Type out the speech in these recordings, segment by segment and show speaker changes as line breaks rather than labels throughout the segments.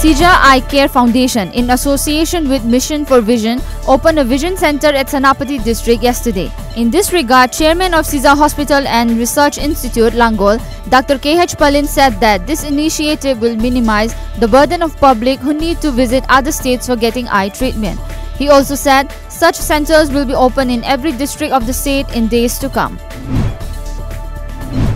Sija Eye Care Foundation, in association with Mission for Vision, opened a vision center at Senapati district yesterday. In this regard, Chairman of Sija Hospital and Research Institute, Langol, Dr. K.H. Palin said that this initiative will minimize the burden of public who need to visit other states for getting eye treatment. He also said such centers will be open in every district of the state in days to come.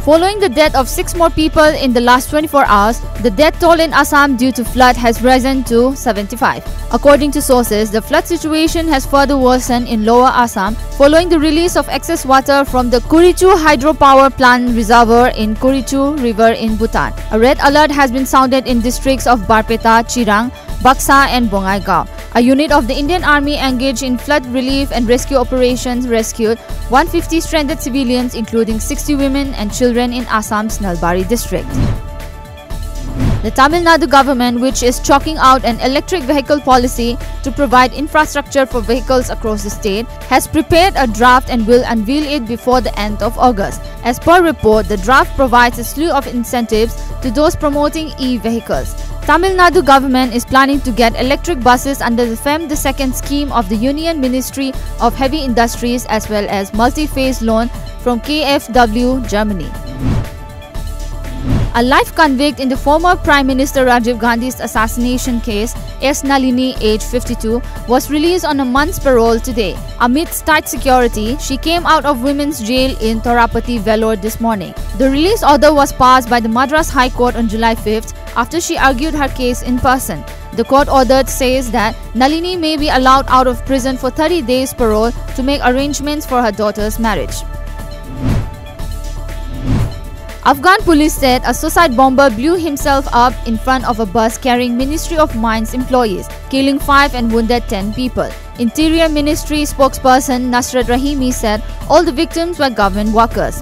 Following the death of 6 more people in the last 24 hours, the death toll in Assam due to flood has risen to 75. According to sources, the flood situation has further worsened in Lower Assam following the release of excess water from the Kurichu hydropower plant reservoir in Kurichu River in Bhutan. A red alert has been sounded in districts of Barpeta, Chirang, Baksa and Bongaigaon. A unit of the Indian Army engaged in flood relief and rescue operations rescued 150 stranded civilians, including 60 women and children in Assam's Nalbari district. The Tamil Nadu government, which is chalking out an electric vehicle policy to provide infrastructure for vehicles across the state, has prepared a draft and will unveil it before the end of August. As per report, the draft provides a slew of incentives to those promoting e-vehicles. Tamil Nadu government is planning to get electric buses under the FEM the second scheme of the Union Ministry of Heavy Industries, as well as multi-phase loan from KfW, Germany. A life convict in the former Prime Minister Rajiv Gandhi's assassination case, S. Nalini, age 52, was released on a month's parole today. Amidst tight security, she came out of women's jail in Torapati, Vellore this morning. The release order was passed by the Madras High Court on July 5th after she argued her case in person. The court order says that Nalini may be allowed out of prison for 30 days parole to make arrangements for her daughter's marriage. Afghan police said a suicide bomber blew himself up in front of a bus carrying Ministry of Mines employees, killing 5 and wounded 10 people. Interior Ministry spokesperson Nasrat Rahimi said all the victims were government workers.